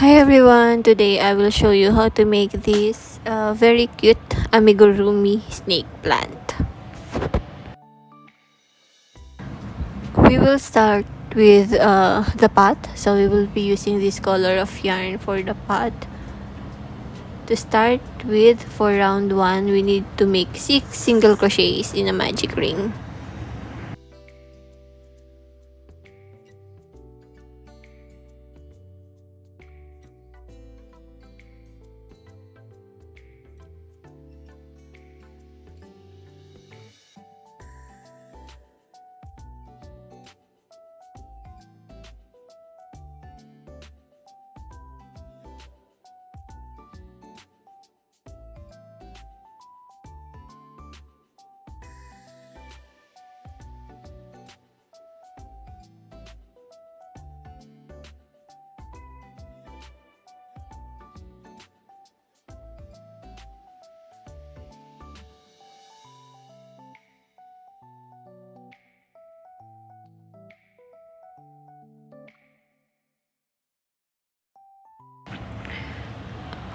Hi everyone, today I will show you how to make this very cute amigurumi snake plant. We will start with the pot, so we will be using this color of yarn for the pot. To start with, for round 1, we need to make 6 single crochets in a magic ring.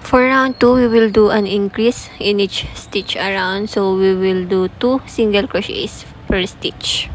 For round 2, we will do an increase in each stitch around, so we will do 2 single crochets per stitch.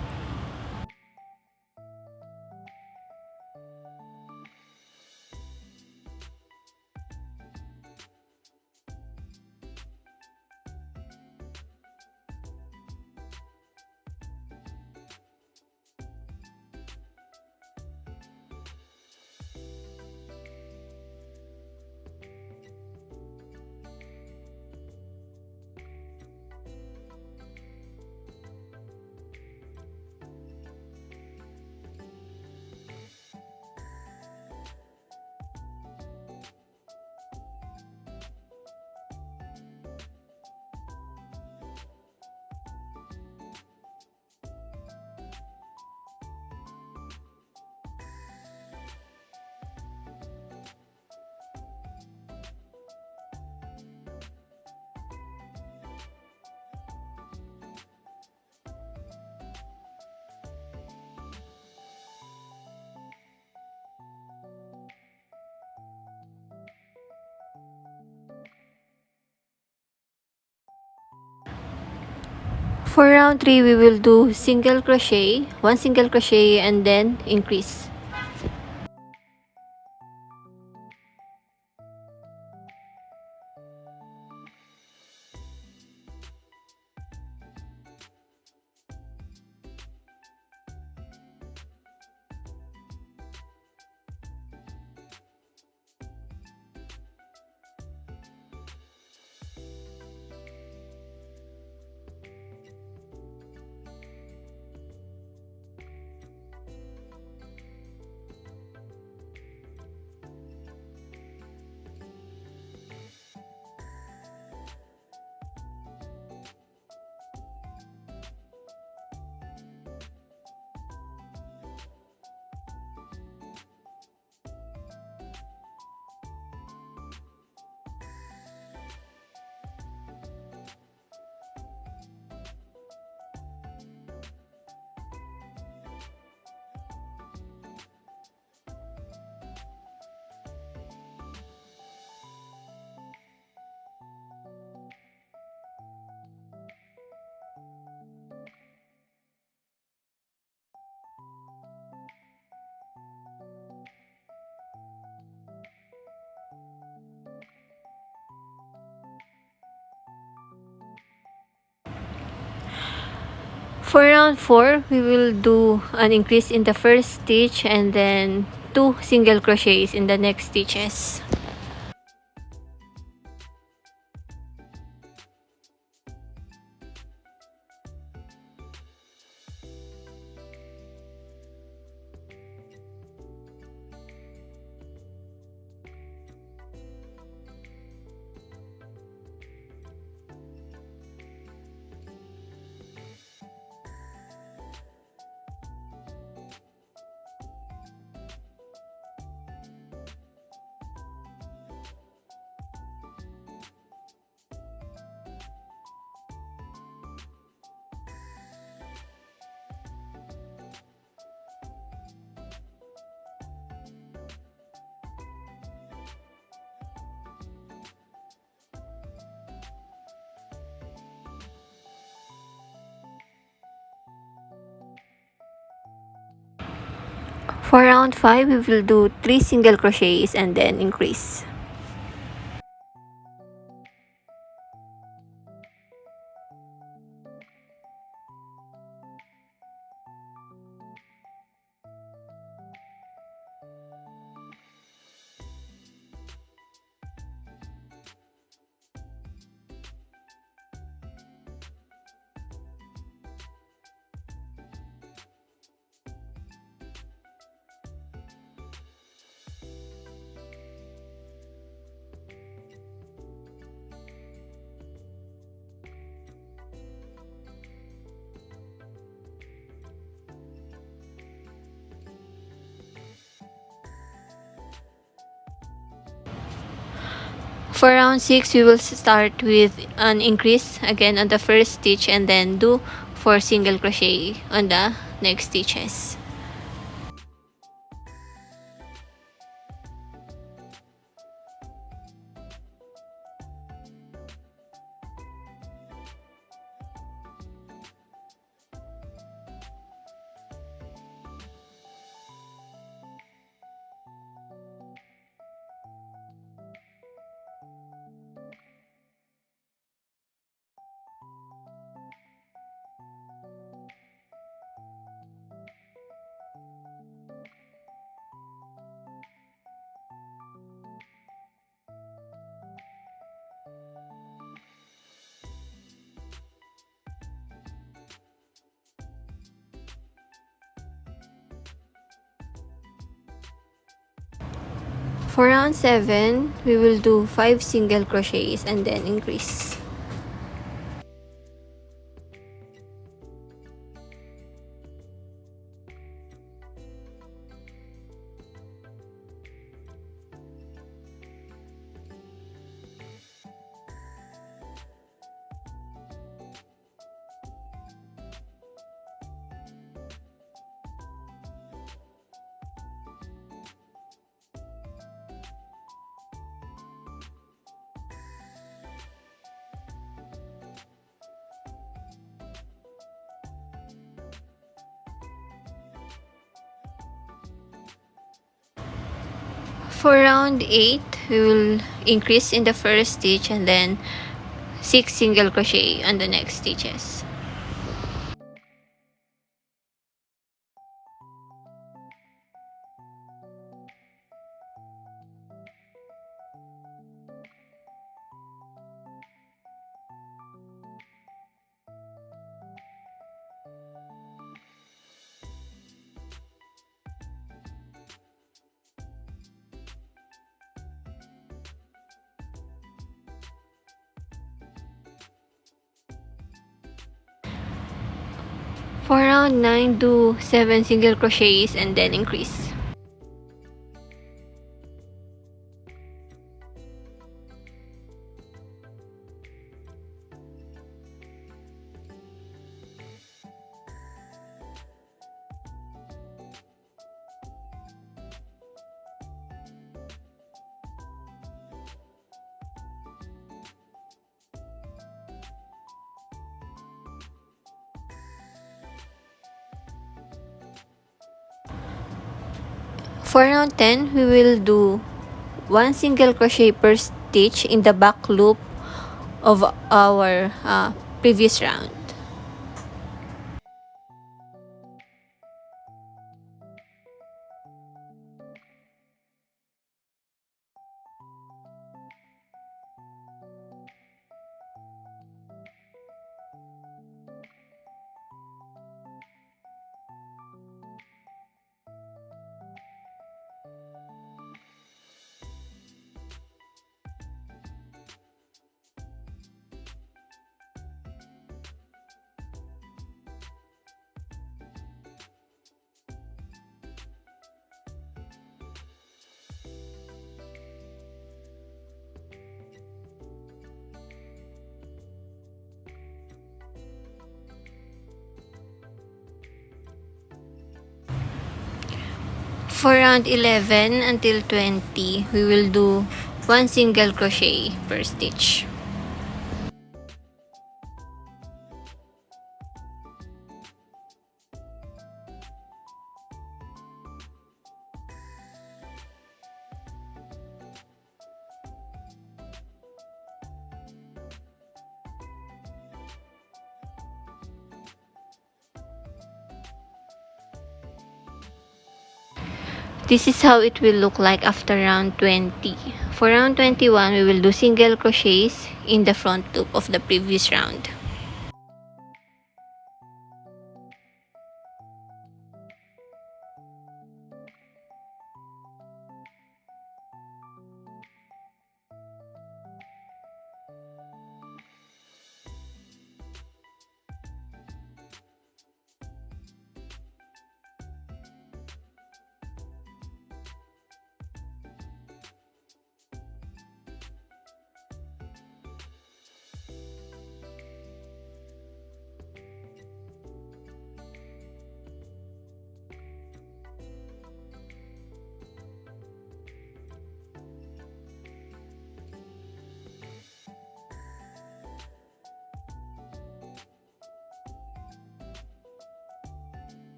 For round 3, we will do single crochet, 1 single crochet, and then increase. For round 4, we will do an increase in the first stitch and then 2 single crochets in the next stitches. For round 5, we will do 3 single crochets and then increase. For round 6, we will start with an increase again on the first stitch and then do 4 single crochet on the next stitches. For round 7, we will do 5 single crochets and then increase. For round 8, we will increase in the first stitch and then 6 single crochet on the next stitches. For round 9, do 7 single crochets and then increase. For round 10, we will do 1 single crochet per stitch in the back loop of our previous round. For round 11 until 20, we will do 1 single crochet per stitch. This is how it will look like after round 20. For round 21, we will do single crochets in the front loop of the previous round.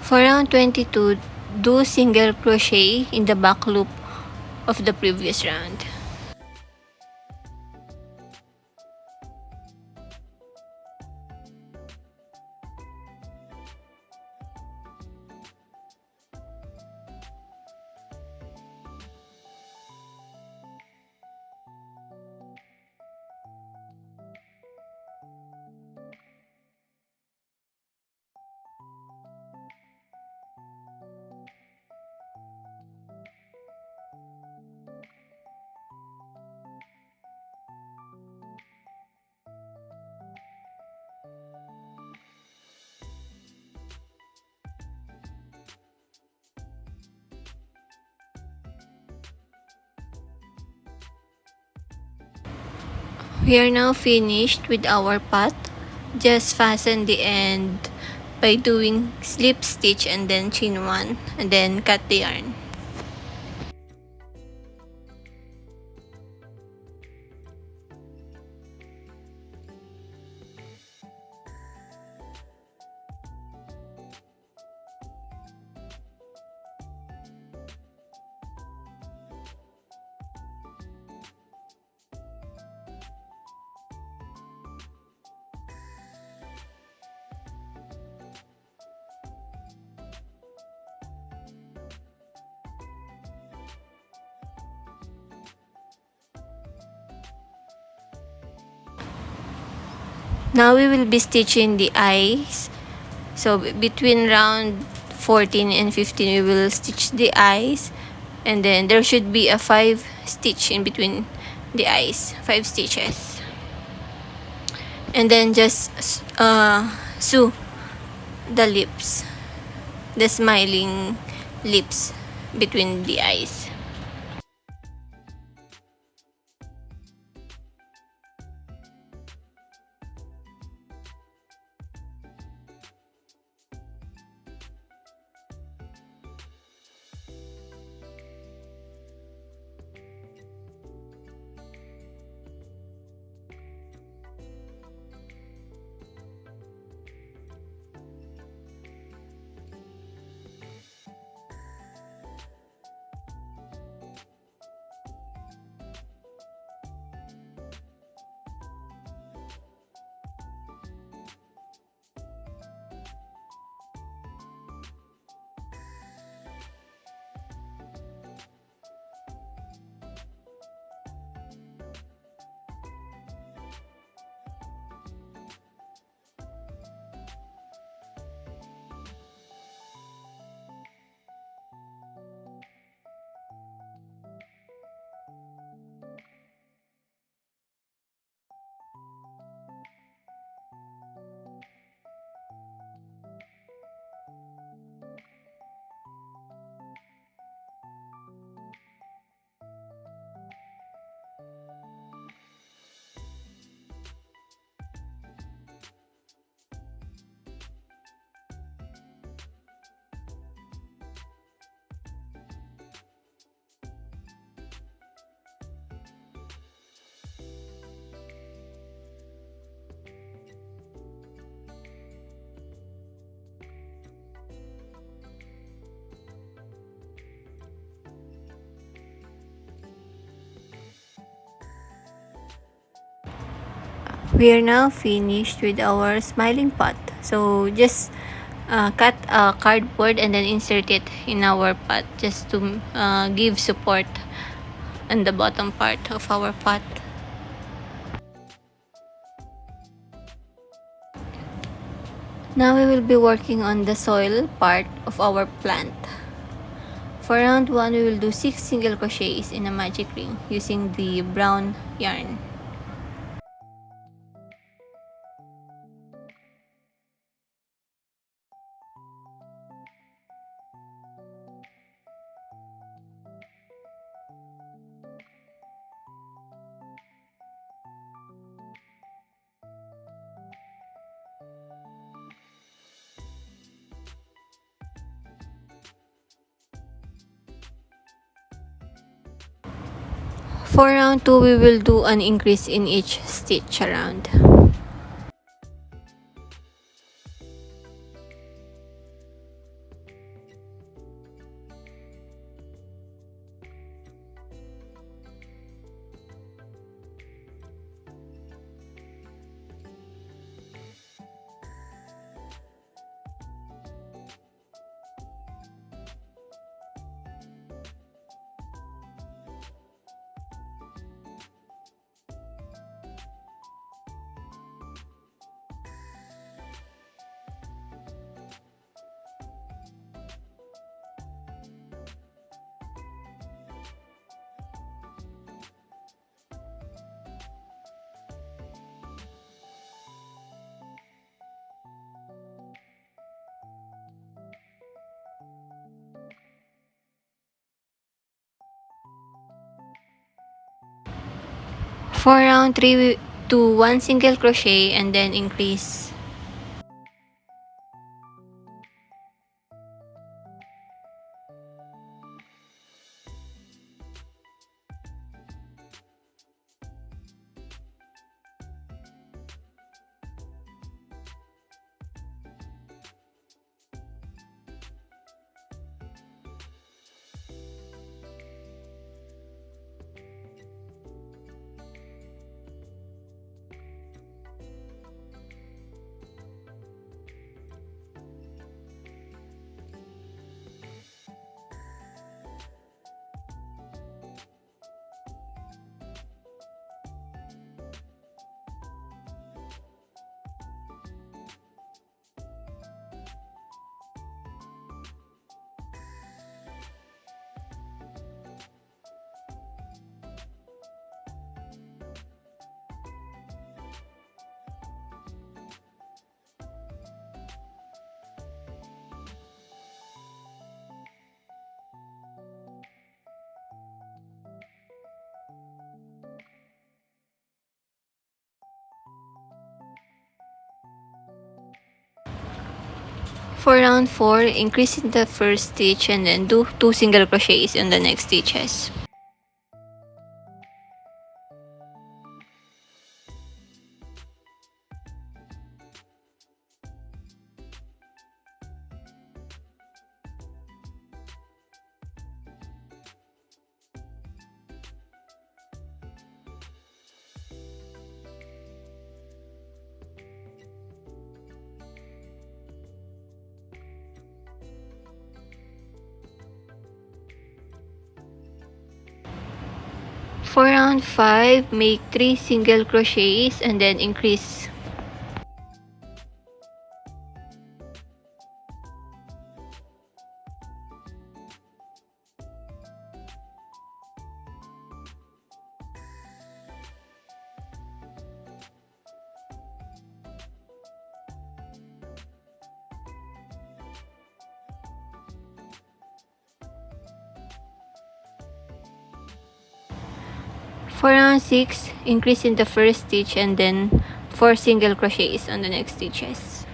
For round 22, do single crochet in the back loop of the previous round. We are now finished with our pot. Just fasten the end by doing slip stitch and then chain 1 and then cut the yarn. Now we will be stitching the eyes. So between round 14 and 15 we will stitch the eyes, and then there should be a 5 stitch in between the eyes, 5 stitches, and then just sew the lips, the smiling lips between the eyes. We are now finished with our smiling pot. So just cut cardboard and then insert it in our pot just to give support on the bottom part of our pot. Now we will be working on the soil part of our plant. For round 1, we will do 6 single crochets in a magic ring using the brown yarn. For round 2, we will do an increase in each stitch around. For round 3, we do 1 single crochet and then increase. For round 4, increase in the first stitch and then do 2 single crochets in the next stitches. For round 5, make 3 single crochets and then increase. For round 6, increase in the first stitch and then 4 single crochets on the next stitches.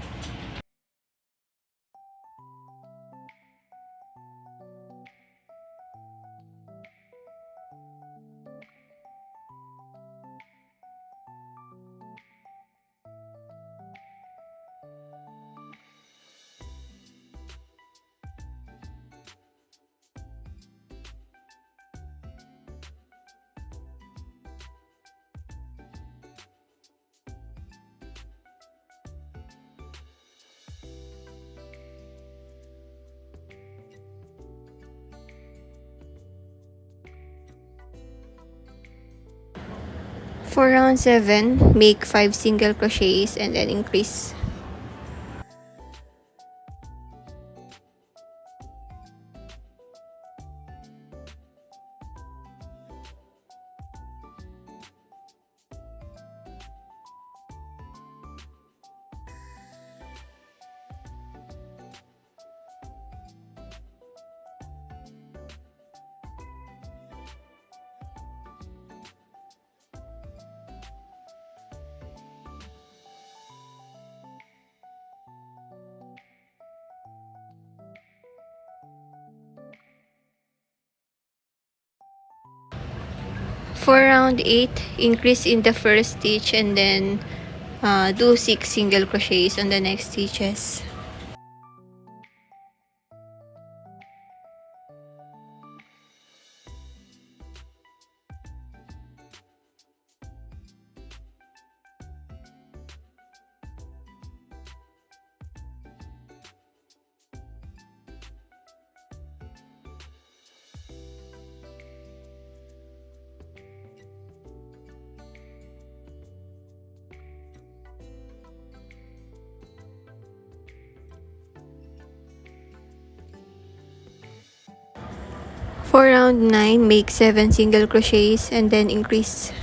For round 7, make 5 single crochets and then increase. For round 8, increase in the first stitch and then do 6 single crochets on the next stitches. For round 9, make 7 single crochets and then increase.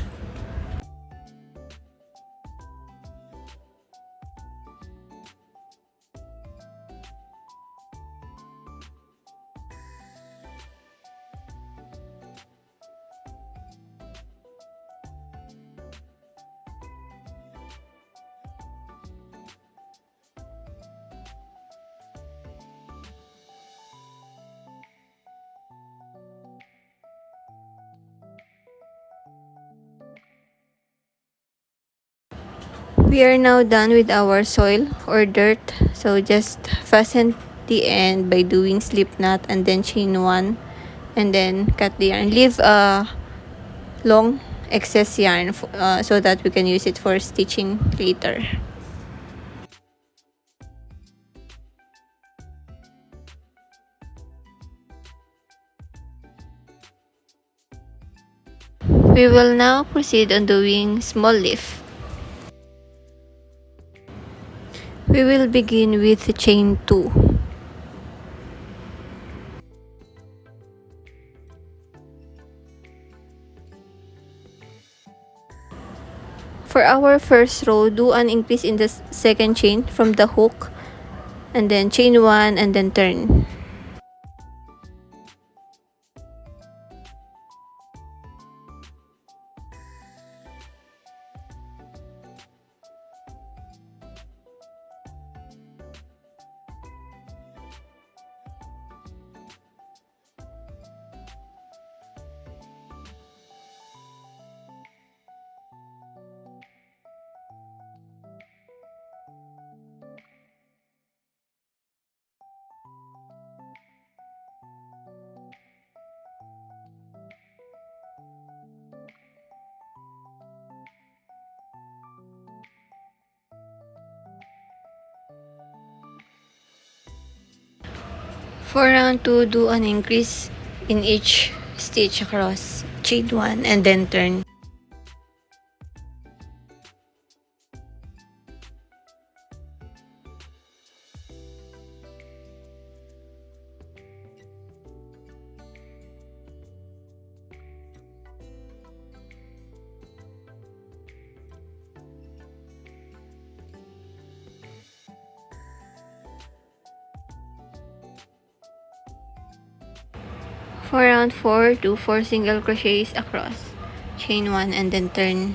We are now done with our soil or dirt, so just fasten the end by doing slip knot and then chain 1 and then cut the yarn. Leave a long excess yarn so that we can use it for stitching later. We will now proceed on doing small leaf. We will begin with chain 2. For our first row, do an increase in the second chain from the hook and then chain 1 and then turn. For round 2, do an increase in each stitch across. Chain 1 and then turn. For round 4, do 4 single crochets across. Chain 1 and then turn.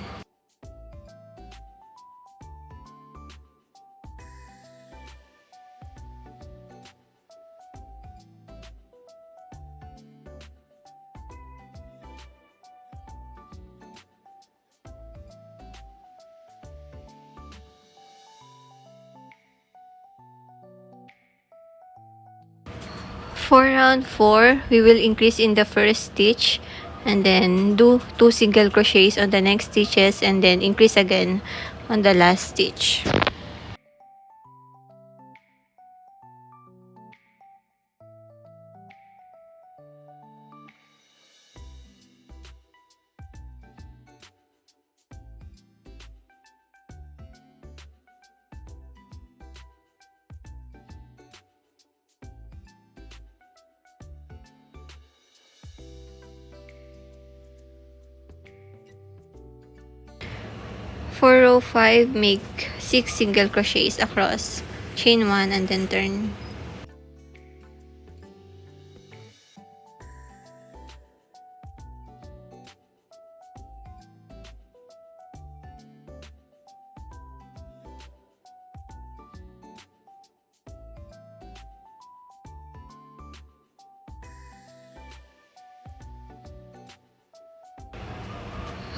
For round 4, we will increase in the first stitch and then do 2 single crochets on the next stitches and then increase again on the last stitch. For row 5, make 6 single crochets across, chain 1 and then turn.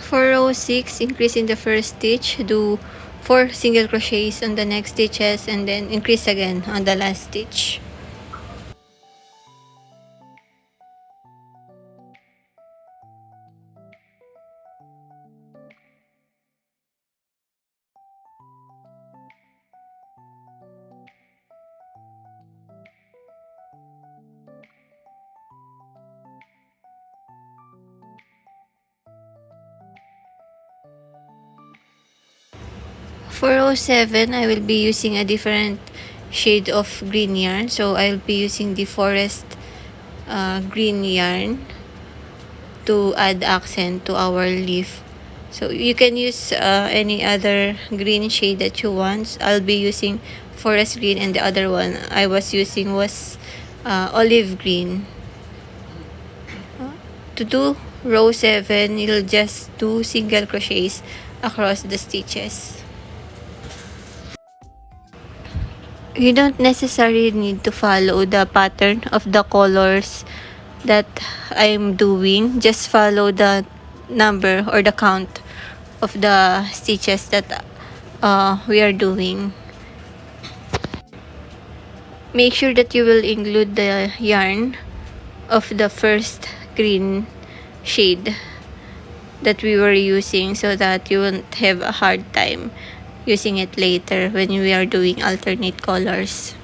For row 6, increase in the first stitch, do 4 single crochets on the next stitches and then increase again on the last stitch. For row 7, I will be using a different shade of green yarn. So I'll be using the forest green yarn to add accent to our leaf. So you can use any other green shade that you want. I'll be using forest green, and the other one I was using was olive green. To do row 7, you'll just do single crochets across the stitches. You don't necessarily need to follow the pattern of the colors that I'm doing. Just follow the number or the count of the stitches that we are doing. Make sure that you will include the yarn of the first green shade that we were using, so that you won't have a hard time using it later when we are doing alternate colors.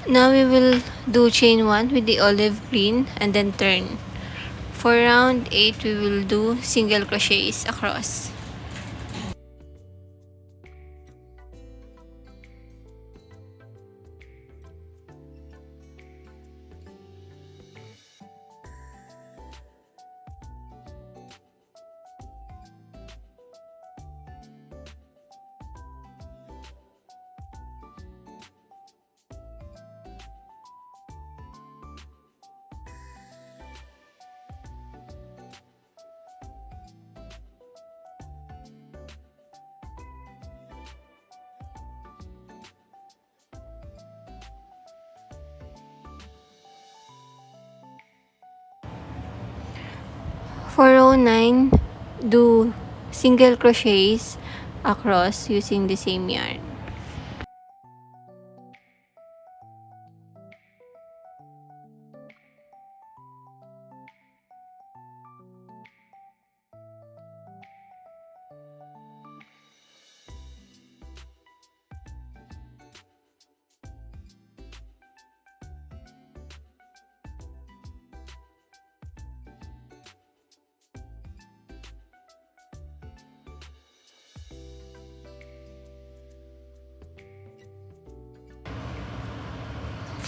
Now we will do chain 1 with the olive green and then turn. For round 8, we will do single crochets across. For row 9, do single crochets across using the same yarn.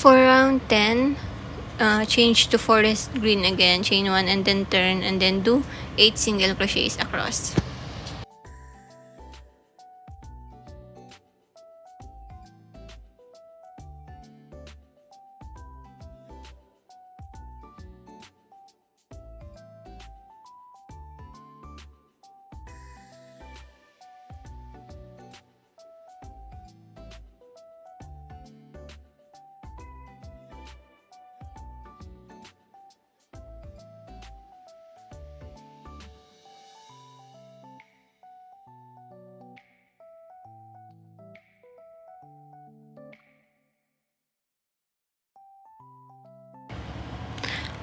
For round 10, change to forest green again, chain 1 and then turn, and then do 8 single crochets across.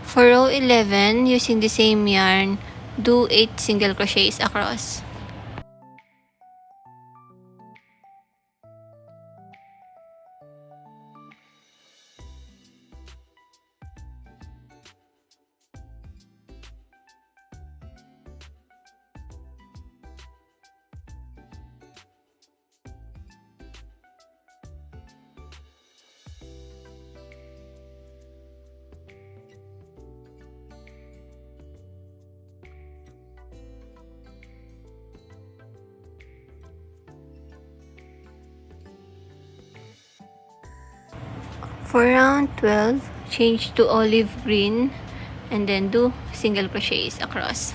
For row 11, using the same yarn, do 8 single crochets across. For round 12, change to olive green and then do single crochets across.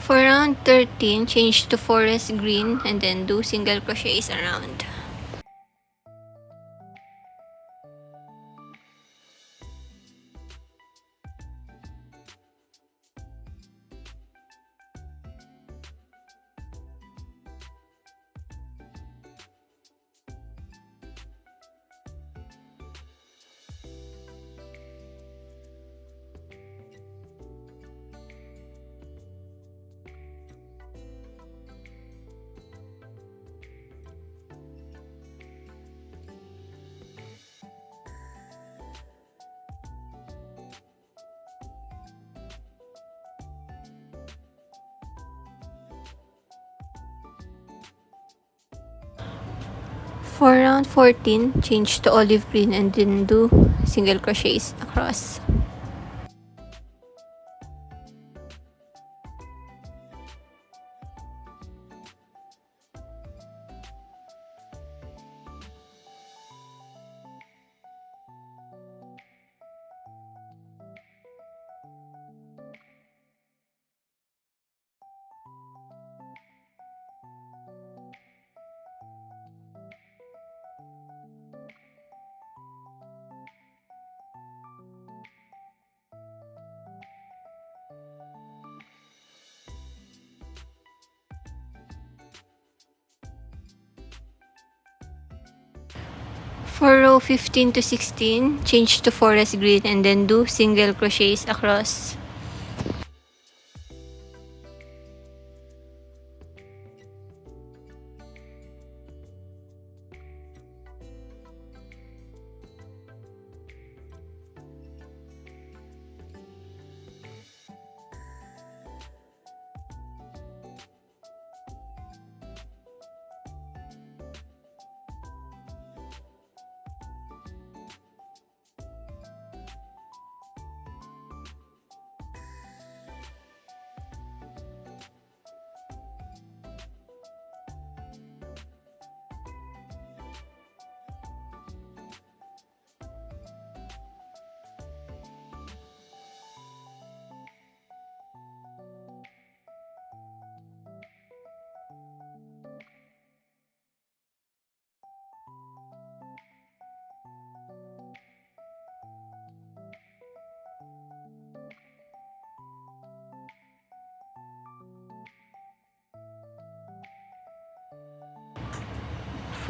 For round 13, change to forest green and then do single crochets around. For round 14, change to olive green and then do single crochets across. For row 15 to 16, change to forest green and then do single crochets across.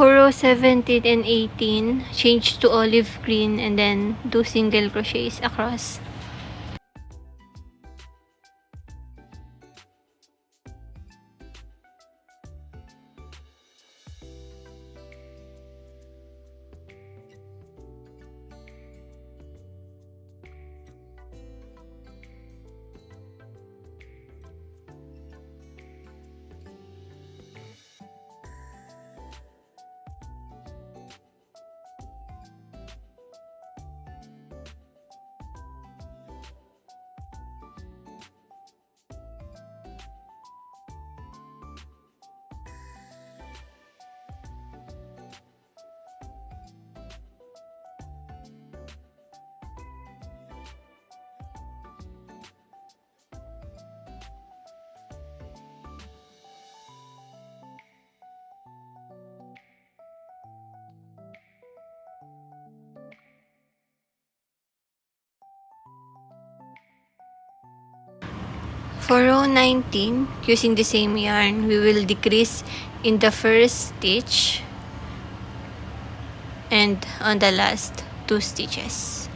For row 17 and 18, change to olive green and then do single crochets across. For row 19, using the same yarn, we will decrease in the first stitch and on the last 2 stitches.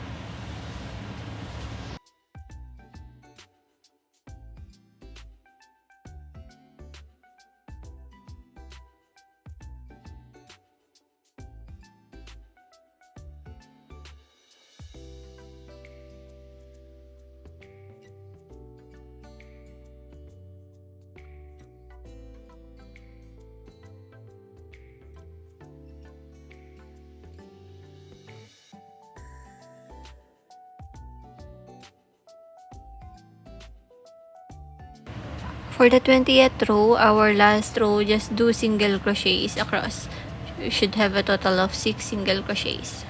For the 20th row, our last row, just do single crochets across. You should have a total of 6 single crochets.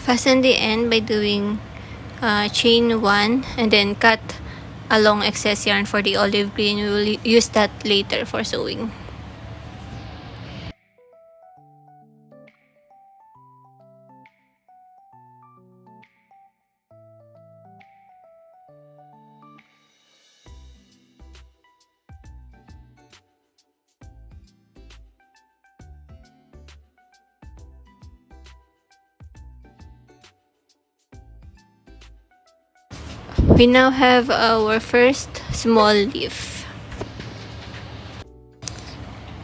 Fasten the end by doing chain 1 and then cut a long excess yarn for the olive green. We will use that later for sewing. We now have our first small leaf.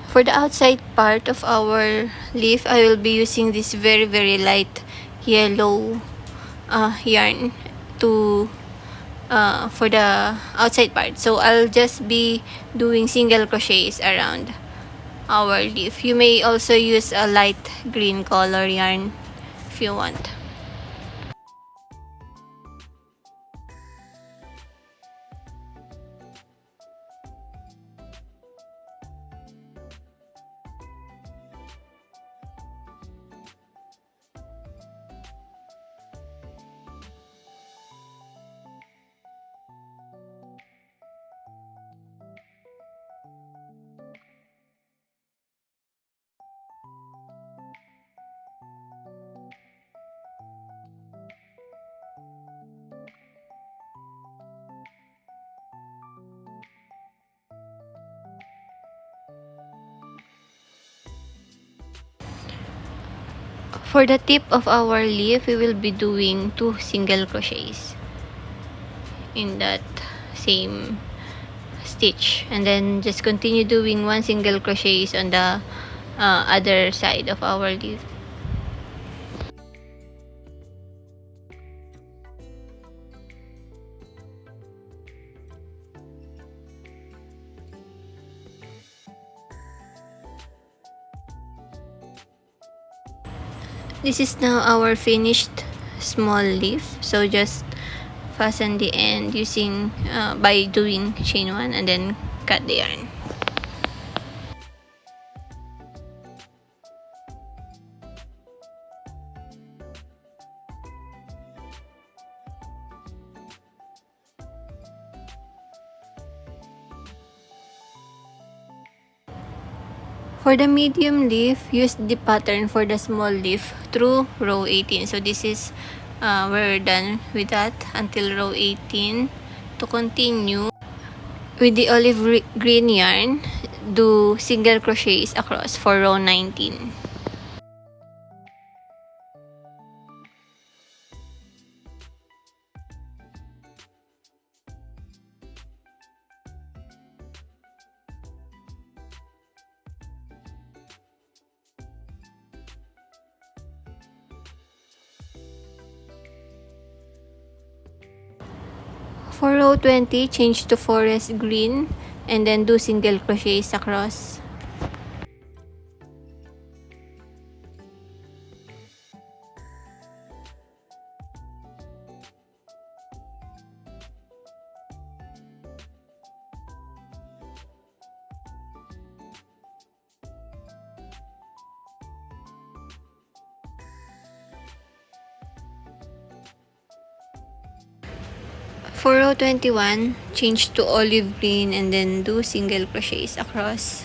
For the outside part of our leaf, I will be using this very light yellow yarn to for the outside part. So I'll just be doing single crochets around our leaf. You may also use a light green color yarn if you want. For the tip of our leaf, we will be doing 2 single crochets in that same stitch, and then just continue doing 1 single crochets on the other side of our leaf. This is now our finished small leaf. So just fasten the end using by doing chain 1 and then cut the yarn. For the medium leaf, use the pattern for the small leaf through row 18. So this is we're done with that until row 18. To continue with the olive green yarn, do single crochets across for row 19. For row 20, change to forest green and then do single crochets across. For row 21, change to olive green and then do single crochets across.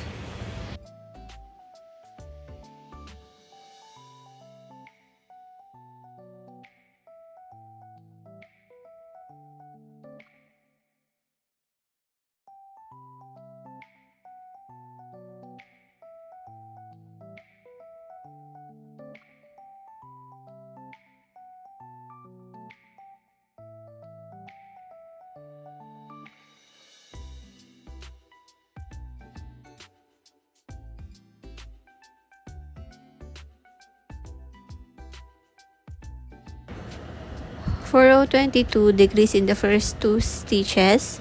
For row 22, decrease in the first 2 stitches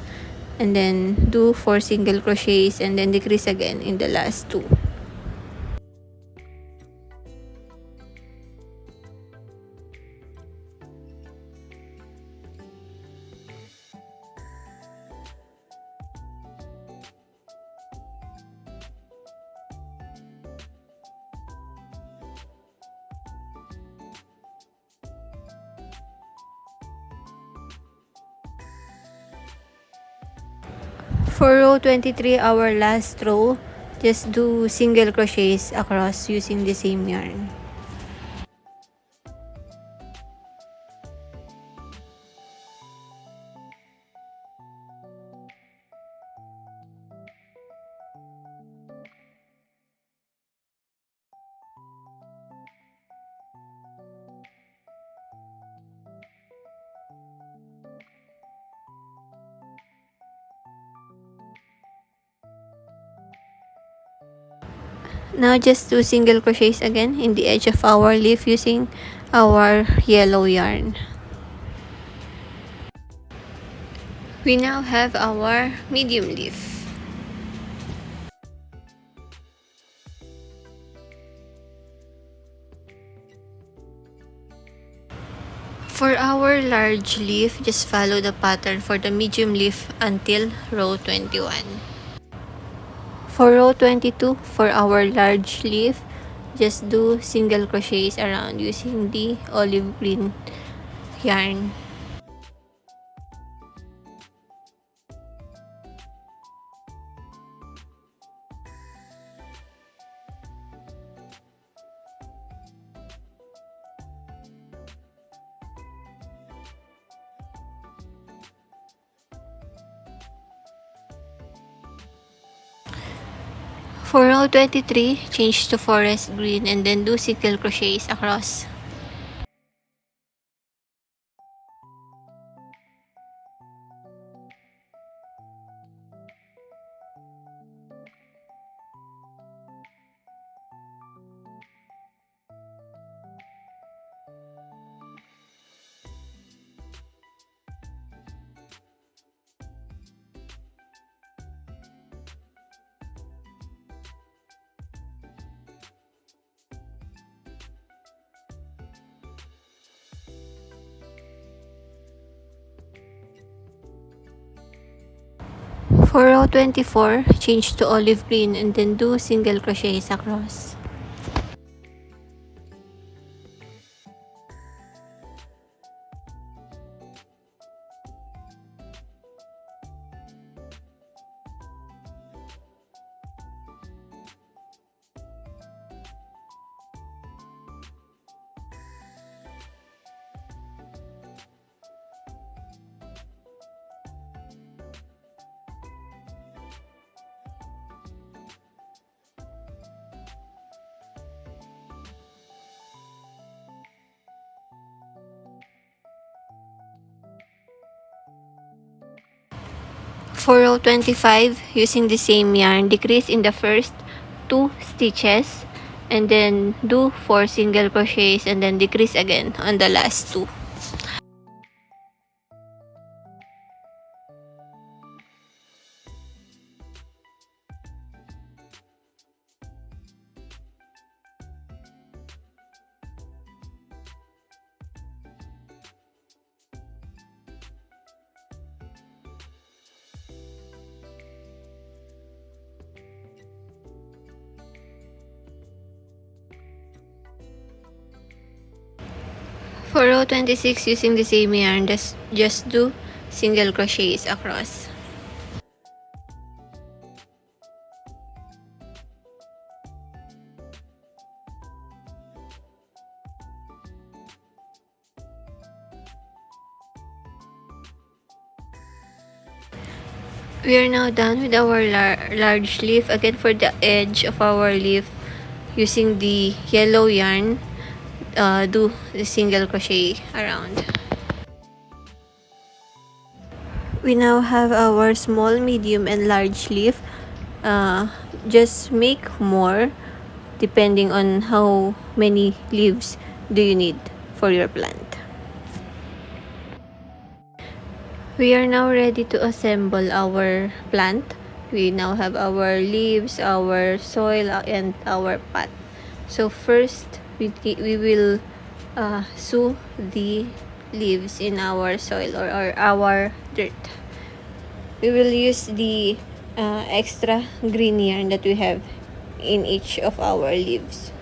and then do 4 single crochets and then decrease again in the last 2. For row 23, our last row, just do single crochets across using the same yarn. Now just do single crochets again in the edge of our leaf using our yellow yarn. We now have our medium leaf. For our large leaf, just follow the pattern for the medium leaf until row 21. For row 22, for our large leaf, just do single crochets around using the olive green yarn. For row 23, change to forest green and then do single crochets across. For row 24, change to olive green and then do single crochets across. For row 25, using the same yarn, decrease in the first 2 stitches and then do 4 single crochets and then decrease again on the last 2. For row 26, using the same yarn, just do single crochets across. We are now done with our large leaf. Again, for the edge of our leaf, using the yellow yarn, do the single crochet around. We now have our small, medium, and large leaf. Just make more depending on how many leaves do you need for your plant. We are now ready to assemble our plant. We now have our leaves, our soil, and our pot. So first, we will sow the leaves in our soil or our dirt. We will use the extra green yarn that we have in each of our leaves.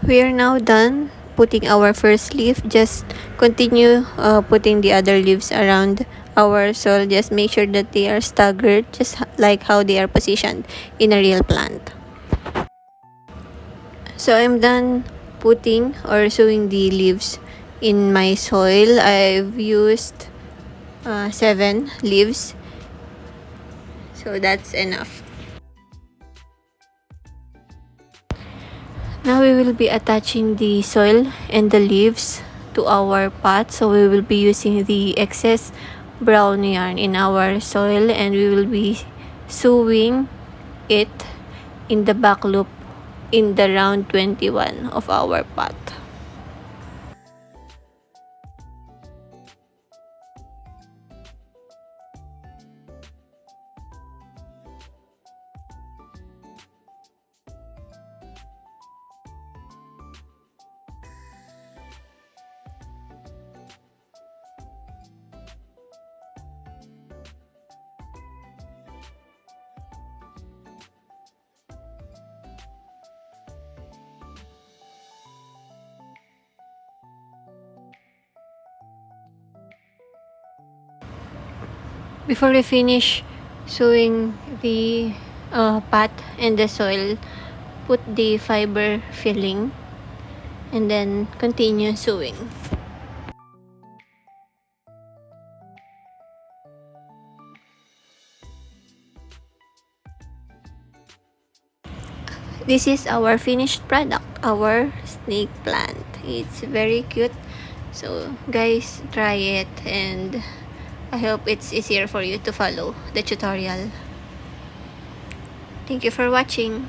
We are now done putting our first leaf. Just continue putting the other leaves around our soil. Just make sure that they are staggered, just like how they are positioned in a real plant. So I'm done putting or sowing the leaves in my soil. I've used 7 leaves, so that's enough. Now we will be attaching the soil and the leaves to our pot. So we will be using the excess brown yarn in our soil, and we will be sewing it in the back loop in the round 21 of our pot. Before we finish sewing the pot and the soil, put the fiber filling and then continue sewing. This is our finished product, our snake plant. It's very cute. So guys, try it, and I hope it's easier for you to follow the tutorial. Thank you for watching.